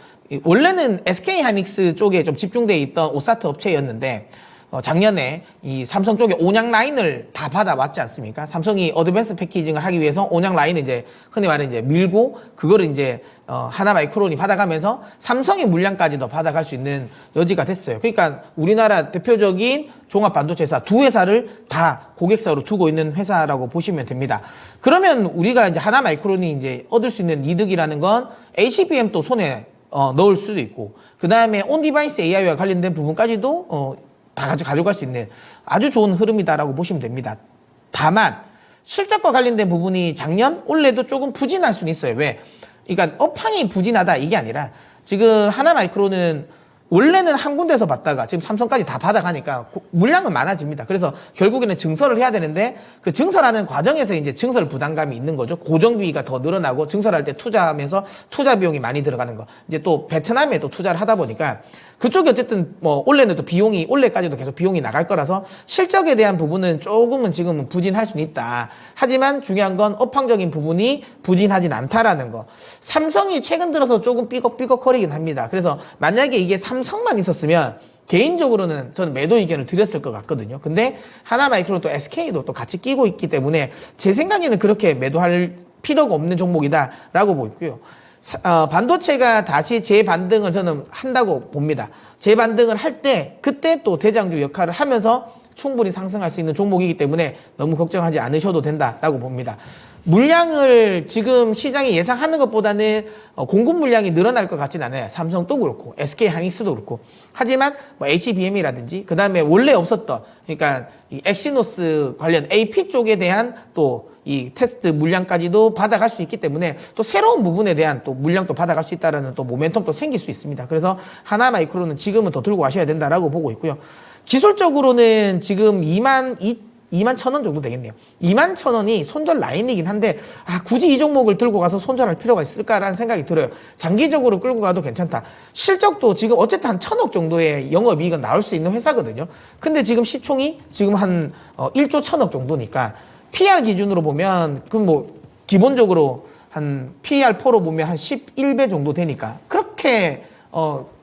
원래는 SK 하이닉스 쪽에 좀 집중돼 있던 오사트 업체였는데 작년에 이 삼성 쪽에 온양 라인을 다 받아왔지 않습니까? 삼성이 어드밴스 패키징을 하기 위해서 온양 라인을 이제 흔히 말해 이제 밀고 그거를 이제 하나 마이크론이 받아가면서 삼성의 물량까지도 받아갈 수 있는 여지가 됐어요. 그러니까 우리나라 대표적인 종합 반도체사 두 회사를 다 고객사로 두고 있는 회사라고 보시면 됩니다. 그러면 우리가 이제 하나 마이크론이 이제 얻을 수 있는 이득이라는 건 HBM 또 손에 넣을 수도 있고 그 다음에 온 디바이스 AI와 관련된 부분까지도 다 가져갈 수 있는 아주 좋은 흐름이다라고 보시면 됩니다. 다만 실적과 관련된 부분이 작년, 올해도 조금 부진할 수는 있어요. 왜? 그러니까 업황이 부진하다 이게 아니라 지금 하나 마이크론은 원래는 한 군데서 받다가 지금 삼성까지 다 받아가니까 물량은 많아집니다. 그래서 결국에는 증설을 해야 되는데 그 증설하는 과정에서 이제 증설 부담감이 있는 거죠. 고정비가 더 늘어나고 증설할 때 투자하면서 투자 비용이 많이 들어가는 거. 이제 또 베트남에 또 투자를 하다 보니까 그쪽이 어쨌든 올해는 또 올해까지도 계속 비용이 나갈 거라서 실적에 대한 부분은 조금은 지금은 부진할 수는 있다. 하지만 중요한 건 업황적인 부분이 부진하진 않다라는 거. 삼성이 최근 들어서 조금 삐걱삐걱거리긴 합니다. 그래서 만약에 이게 삼성만 있었으면 개인적으로는 저는 매도 의견을 드렸을 것 같거든요. 근데 하나마이크로 또 SK도 또 같이 끼고 있기 때문에 제 생각에는 그렇게 매도할 필요가 없는 종목이다라고 보고요. 반도체가 다시 재반등을 저는 한다고 봅니다. 재반등을 할 때 그때 또 대장주 역할을 하면서 충분히 상승할 수 있는 종목이기 때문에 너무 걱정하지 않으셔도 된다라고 봅니다. 물량을 지금 시장이 예상하는 것보다는 공급 물량이 늘어날 것 같진 않아요. 삼성도 그렇고 SK 하이닉스도 그렇고. 하지만 뭐 HBM이라든지 그 다음에 원래 없었던 그러니까 이 엑시노스 관련 AP 쪽에 대한 또 이 테스트 물량까지도 받아갈 수 있기 때문에 또 새로운 부분에 대한 또 물량도 받아갈 수 있다라는 또 모멘텀도 생길 수 있습니다. 그래서 하나마이크로는 지금은 더 들고 가셔야 된다라고 보고 있고요. 기술적으로는 지금 2만 1,000원 정도 되겠네요. 2만 1,000원이 손절 라인이긴 한데 굳이 이 종목을 들고 가서 손절할 필요가 있을까라는 생각이 들어요. 장기적으로 끌고 가도 괜찮다. 실적도 지금 어쨌든 한 1,000억 정도의 영업이익은 나올 수 있는 회사거든요. 근데 지금 시총이 지금 한 1조 1,000억 정도니까 PR 기준으로 보면 그 뭐 기본적으로 한 PER4로 보면 한 11배 정도 되니까 그렇게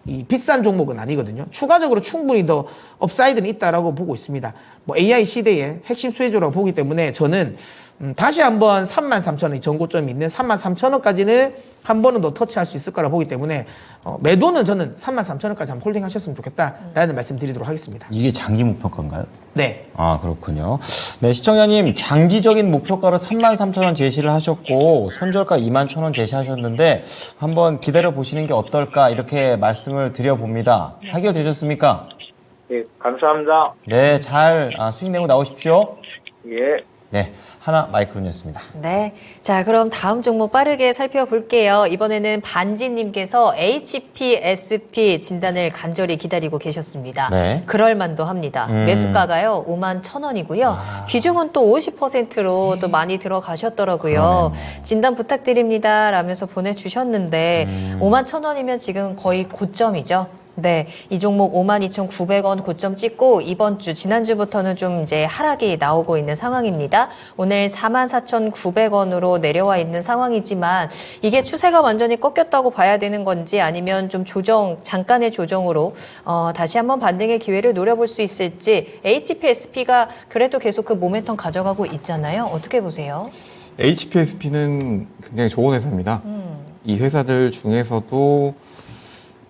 이 비싼 종목은 아니거든요. 추가적으로 충분히 더 업사이드는 있다라고 보고 있습니다. 뭐 AI 시대의 핵심 수혜주라고 보기 때문에 저는 다시 한번 33,000원이 전고점이 있는 33,000원까지는 한 번은 더 터치할 수 있을 거라 보기 때문에 매도는 저는 33,000원까지 한번 홀딩 하셨으면 좋겠다라는 말씀 드리도록 하겠습니다. 이게 장기 목표가인가요? 네. 아, 그렇군요. 네, 시청자님, 장기적인 목표가로 33,000원 제시를 하셨고, 손절가 21,000원 제시하셨는데, 한번 기다려 보시는 게 어떨까, 이렇게 말씀을 드려봅니다. 해결 되셨습니까? 예, 감사합니다. 네, 잘 수익 내고 나오십시오. 예. 네, 하나마이크론이었습니다. 네. 자, 그럼 다음 종목 빠르게 살펴볼게요. 이번에는 반지님께서 HPSP 진단을 간절히 기다리고 계셨습니다. 네. 그럴만도 합니다. 매수가가요, 51,000원이고요. 비중은 또 50%로 또 많이 들어가셨더라고요. 진단 부탁드립니다. 라면서 보내주셨는데, 51,000원이면 지금 거의 고점이죠. 네, 이 종목 52,900원 고점 찍고 이번 주 지난주부터는 좀 이제 하락이 나오고 있는 상황입니다. 오늘 44,900원으로 내려와 있는 상황이지만 이게 추세가 완전히 꺾였다고 봐야 되는 건지 아니면 좀 잠깐의 조정으로 다시 한번 반등의 기회를 노려볼 수 있을지 HPSP가 그래도 계속 그 모멘텀 가져가고 있잖아요. 어떻게 보세요? HPSP는 굉장히 좋은 회사입니다. 이 회사들 중에서도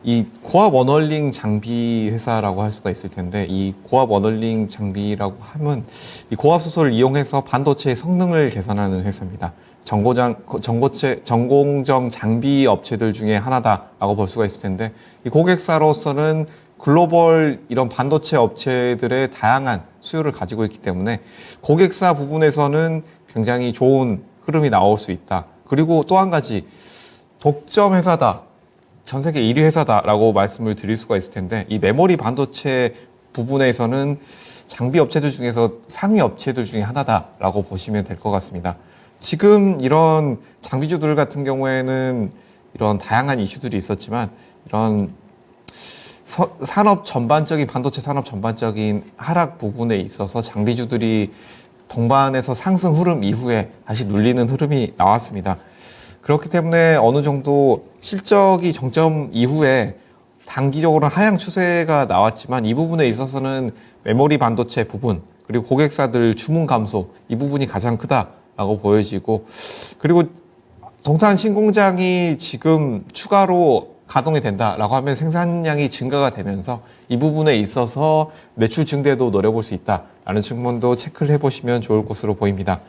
이 고압 원얼링 장비 회사라고 할 수가 있을 텐데, 이 고압 원얼링 장비라고 하면 이 고압 수소를 이용해서 반도체의 성능을 개선하는 회사입니다. 전공정 장비 업체들 중에 하나다라고 볼 수가 있을 텐데, 이 고객사로서는 글로벌 이런 반도체 업체들의 다양한 수요를 가지고 있기 때문에 고객사 부분에서는 굉장히 좋은 흐름이 나올 수 있다. 그리고 또 한 가지, 독점 회사다. 전 세계 1위 회사다라고 말씀을 드릴 수가 있을 텐데, 이 메모리 반도체 부분에서는 장비 업체들 중에서 상위 업체들 중에 하나다라고 보시면 될 것 같습니다. 지금 이런 장비주들 같은 경우에는 이런 다양한 이슈들이 있었지만, 이런 산업 전반적인, 반도체 산업 전반적인 하락 부분에 있어서 장비주들이 동반해서 상승 흐름 이후에 다시 눌리는 흐름이 나왔습니다. 그렇기 때문에 어느 정도 실적이 정점 이후에 단기적으로 하향 추세가 나왔지만, 이 부분에 있어서는 메모리 반도체 부분, 그리고 고객사들 주문 감소, 이 부분이 가장 크다라고 보여지고, 그리고 동탄 신공장이 지금 추가로 가동이 된다라고 하면 생산량이 증가가 되면서 이 부분에 있어서 매출 증대도 노려볼 수 있다라는 측면도 체크를 해보시면 좋을 것으로 보입니다.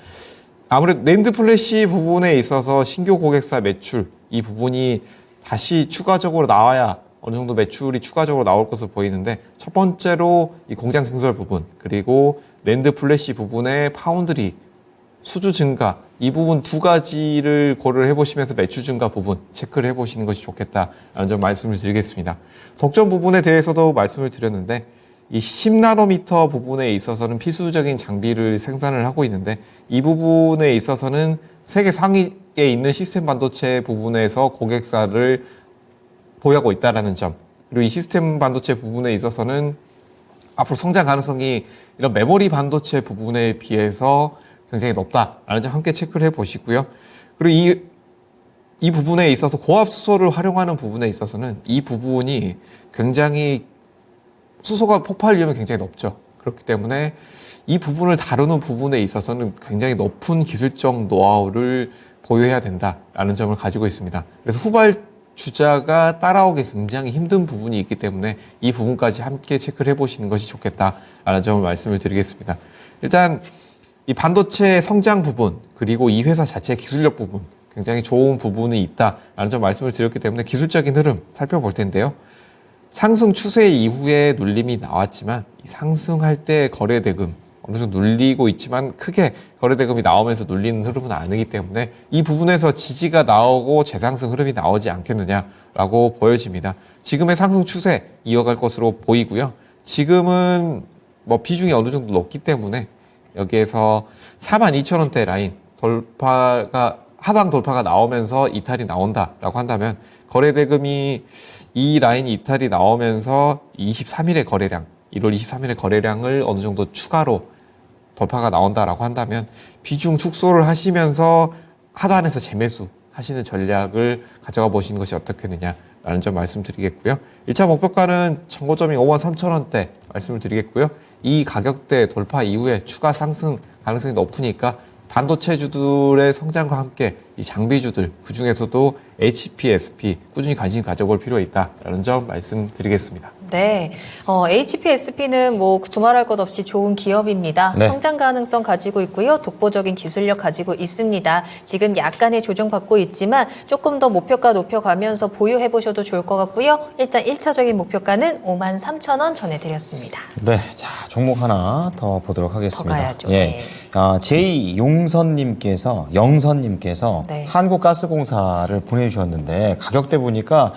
아무래도 낸드 플래시 부분에 있어서 신규 고객사 매출, 이 부분이 다시 추가적으로 나와야 어느 정도 매출이 추가적으로 나올 것으로 보이는데, 첫 번째로 이 공장 증설 부분, 그리고 낸드 플래시 부분의 파운드리 수주 증가, 이 부분 두 가지를 고려를 해보시면서 매출 증가 부분 체크를 해보시는 것이 좋겠다라는 점 말씀을 드리겠습니다. 독점 부분에 대해서도 말씀을 드렸는데, 이 10나노미터 부분에 있어서는 필수적인 장비를 생산을 하고 있는데, 이 부분에 있어서는 세계 상위에 있는 시스템 반도체 부분에서 고객사를 보유하고 있다는 점, 그리고 이 시스템 반도체 부분에 있어서는 앞으로 성장 가능성이 이런 메모리 반도체 부분에 비해서 굉장히 높다라는 점 함께 체크를 해보시고요. 그리고 이 부분에 있어서 고압 수소를 활용하는 부분에 있어서는 이 부분이 굉장히 수소가 폭발 위험이 굉장히 높죠. 그렇기 때문에 이 부분을 다루는 부분에 있어서는 굉장히 높은 기술적 노하우를 보유해야 된다라는 점을 가지고 있습니다. 그래서 후발주자가 따라오기 굉장히 힘든 부분이 있기 때문에 이 부분까지 함께 체크를 해보시는 것이 좋겠다라는 점을 말씀을 드리겠습니다. 일단 이 반도체 성장 부분 그리고 이 회사 자체의 기술력 부분 굉장히 좋은 부분이 있다라는 점 말씀을 드렸기 때문에 기술적인 흐름 살펴볼 텐데요. 상승 추세 이후에 눌림이 나왔지만 이 상승할 때 거래대금 어느 정도 눌리고 있지만 크게 거래대금이 나오면서 눌리는 흐름은 아니기 때문에 이 부분에서 지지가 나오고 재상승 흐름이 나오지 않겠느냐라고 보여집니다. 지금의 상승 추세 이어갈 것으로 보이고요. 지금은 뭐 비중이 어느 정도 높기 때문에 여기에서 42,000원대 라인 돌파가 하방 돌파가 나오면서 이탈이 나온다라고 한다면 거래대금이 이 라인 이탈이 나오면서 23일의 거래량 1월 23일의 거래량을 어느 정도 추가로 돌파가 나온다라고 한다면 비중 축소를 하시면서 하단에서 재매수 하시는 전략을 가져가 보시는 것이 어떻겠느냐라는 점 말씀드리겠고요. 1차 목표가는 청고점이 53,000원대 말씀을 드리겠고요. 이 가격대 돌파 이후에 추가 상승 가능성이 높으니까 반도체주들의 성장과 함께 이 장비주들 그중에서도 HPSP 꾸준히 관심 가져볼 필요가 있다라는 점 말씀드리겠습니다. 네, HPSP는 뭐 두말할 것 없이 좋은 기업입니다. 네. 성장 가능성 가지고 있고요. 독보적인 기술력 가지고 있습니다. 지금 약간의 조정받고 있지만 조금 더 목표가 높여가면서 보유해 보셔도 좋을 것 같고요. 일단 1차적인 목표가는 53,000원 전해드렸습니다. 네, 자 종목 하나 더 보도록 하겠습니다. 더 가야죠. 예, 네. 제이용선님께서 영선님께서 네. 한국가스공사를 보내주셨는데 가격대 보니까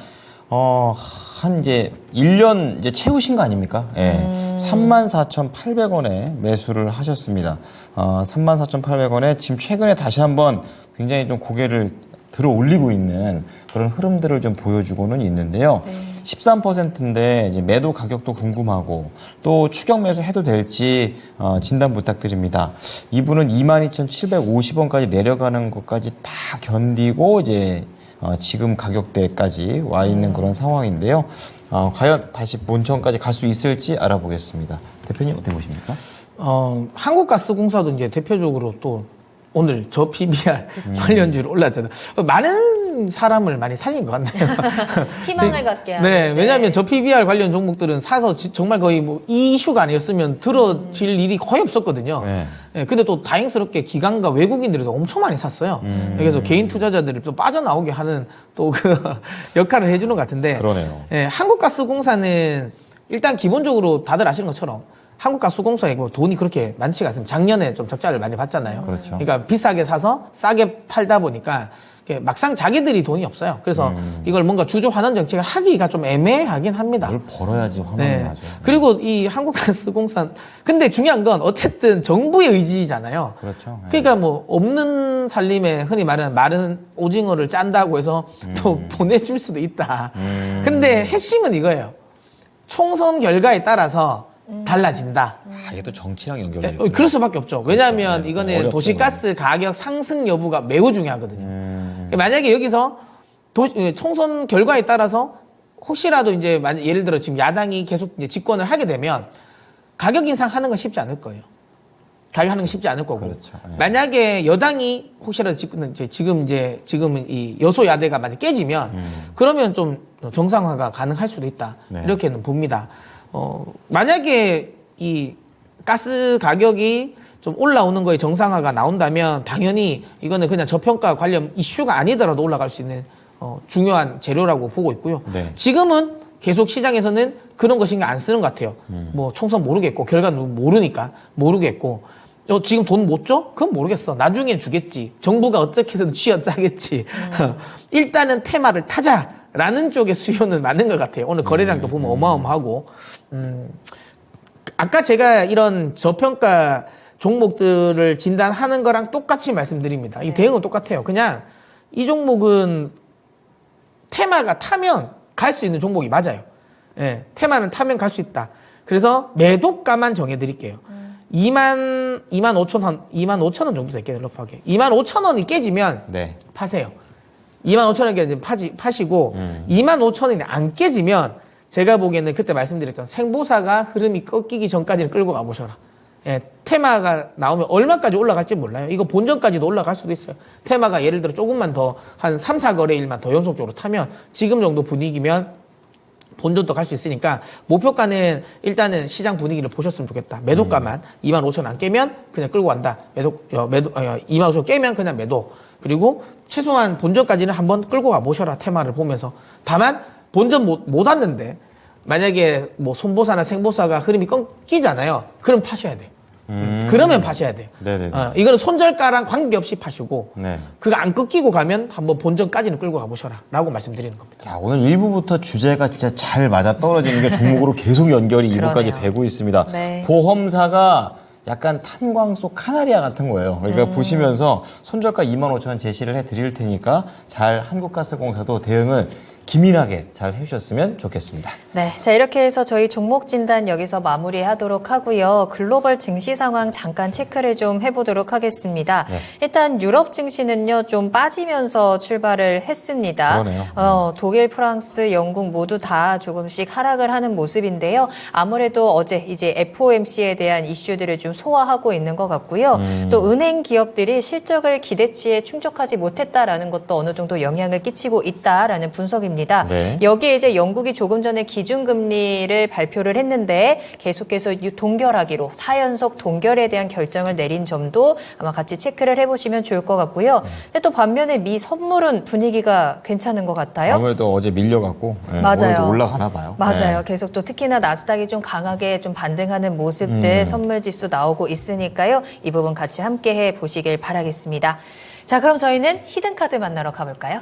한 이제 1년 이제 채우신 거 아닙니까? 예. 34,800원에 매수를 하셨습니다. 34,800원에 지금 최근에 다시 한번 굉장히 좀 고개를 들어 올리고 있는 그런 흐름들을 좀 보여주고는 있는데요. 13%인데 이제 매도 가격도 궁금하고 또 추격 매수 해도 될지 진단 부탁드립니다. 이분은 22,750원까지 내려가는 것까지 다 견디고 이제 지금 가격대까지 와 있는 그런 상황인데요. 과연 다시 본천까지 갈 수 있을지 알아보겠습니다. 대표님 어떻게 보십니까? 한국가스공사도 이제 대표적으로 또 오늘 저 PBR 관련주로 올랐잖아요. 많은 사람을 많이 살린 것 같네요. 희망을 갖게 하는. 네, 왜냐하면 저 PBR 관련 종목들은 사서 정말 거의 뭐 이 이슈가 아니었으면 들어질 일이 거의 없었거든요. 네. 네, 근데 또 다행스럽게 기관과 외국인들이 또 엄청 많이 샀어요. 그래서 개인 투자자들이 또 빠져나오게 하는 또 그 역할을 해주는 것 같은데. 그러네요. 네, 한국가스공사는 일단 기본적으로 다들 아시는 것처럼 한국가스공사에 뭐 돈이 그렇게 많지가 않습니다. 작년에 좀 적자를 많이 봤잖아요. 그렇죠. 그러니까 비싸게 사서 싸게 팔다 보니까 막상 자기들이 돈이 없어요. 그래서 이걸 뭔가 주주 환원 정책을 하기가 좀 애매하긴 합니다. 뭘 벌어야지 환원을 네. 하죠. 그리고 이 한국가스공사 근데 중요한 건 어쨌든 정부의 의지잖아요. 그렇죠. 네. 그러니까 뭐 없는 살림에 흔히 말하는 마른 오징어를 짠다고 해서 또 보내줄 수도 있다. 근데 핵심은 이거예요. 총선 결과에 따라서 달라진다. 이게 또 정치랑 연결돼요. 그럴 수밖에 없죠. 왜냐하면 네. 이거는 어렵죠, 도시가스 가격 상승 여부가 매우 중요하거든요. 만약에 여기서 총선 결과에 따라서 혹시라도 이제 예를 들어 지금 야당이 계속 이제 집권을 하게 되면 가격 인상하는 건 쉽지 않을 거예요. 가격하는 건 쉽지 않을 거고. 그렇죠. 네. 만약에 여당이 혹시라도 지금은 이 여소야대가 만약 깨지면 그러면 좀 정상화가 가능할 수도 있다. 네. 이렇게는 봅니다. 만약에 이 가스 가격이 좀 올라오는 거에 정상화가 나온다면 당연히 이거는 그냥 저평가 관련 이슈가 아니더라도 올라갈 수 있는 중요한 재료라고 보고 있고요. 네. 지금은 계속 시장에서는 그런 거 신경 안 쓰는 것 같아요. 뭐 총선 모르겠고 결과는 모르겠고 지금 돈 못 줘? 그건 모르겠어. 나중에 주겠지. 정부가 어떻게 해서든 쥐어짜겠지. 일단은 테마를 타자라는 쪽의 수요는 많은 것 같아요. 오늘 거래량도 보면 어마어마하고. 아까 제가 이런 저평가 종목들을 진단하는 거랑 똑같이 말씀드립니다. 이 대응은 똑같아요. 그냥 이 종목은 테마가 타면 갈 수 있는 종목이 맞아요. 예, 테마는 타면 갈 수 있다. 그래서 매도가만 정해드릴게요. 25,000원 정도 될게요. 럽하게 25,000원이 깨지면 네. 파세요. 25,000원 깨지면 파시고 25,000원이 안 깨지면 제가 보기에는 그때 말씀드렸던 생보사가 흐름이 꺾이기 전까지는 끌고 가보셔라. 예, 테마가 나오면 얼마까지 올라갈지 몰라요. 이거 본전까지도 올라갈 수도 있어요. 테마가 예를 들어 조금만 더 한 3, 4거래일만 더 연속적으로 타면 지금 정도 분위기면 본전도 갈 수 있으니까 목표가는 일단은 시장 분위기를 보셨으면 좋겠다. 매도가만 25,000원 안 깨면 그냥 끌고 간다. 25,000원 깨면 그냥 매도. 그리고 최소한 본전까지는 한번 끌고 가보셔라. 테마를 보면서. 다만 본전 못 왔는데 만약에 뭐 손보사나 생보사가 흐름이 끊기잖아요. 그럼 파셔야 돼요. 그러면 파셔야 돼요. 네네네. 이거는 손절가랑 관계없이 파시고 네. 그거 안 끊기고 가면 한번 본전까지는 끌고 가보셔라 라고 말씀드리는 겁니다. 자, 오늘 1부부터 주제가 진짜 잘 맞아 떨어지는 게 종목으로 계속 연결이 2부까지 그러네요. 되고 있습니다. 네. 보험사가 약간 탄광 속 카나리아 같은 거예요. 그러니까 보시면서 손절가 25,000원 제시를 해드릴 테니까 잘 한국가스공사도 대응을 기민하게 잘 해주셨으면 좋겠습니다. 네, 자 이렇게 해서 저희 종목 진단 여기서 마무리하도록 하고요. 글로벌 증시 상황 잠깐 체크를 좀 해보도록 하겠습니다. 네. 일단 유럽 증시는요 좀 빠지면서 출발을 했습니다. 그러네요. 독일, 프랑스, 영국 모두 다 조금씩 하락을 하는 모습인데요. 아무래도 어제 이제 FOMC에 대한 이슈들을 좀 소화하고 있는 것 같고요. 또 은행 기업들이 실적을 기대치에 충족하지 못했다라는 것도 어느 정도 영향을 끼치고 있다라는 분석입니다. 네. 여기에 이제 영국이 조금 전에 기준금리를 발표를 했는데 계속해서 동결하기로 4연속 동결에 대한 결정을 내린 점도 아마 같이 체크를 해보시면 좋을 것 같고요. 근데 또 반면에 미 선물은 분위기가 괜찮은 것 같아요. 아무래도 어제 밀려갖고 네, 맞아요. 오늘도 올라가나 봐요. 맞아요. 네. 계속 또 특히나 나스닥이 좀 강하게 좀 반등하는 모습들 선물 지수 나오고 있으니까요. 이 부분 같이 함께 해 보시길 바라겠습니다. 자, 그럼 저희는 히든카드 만나러 가볼까요?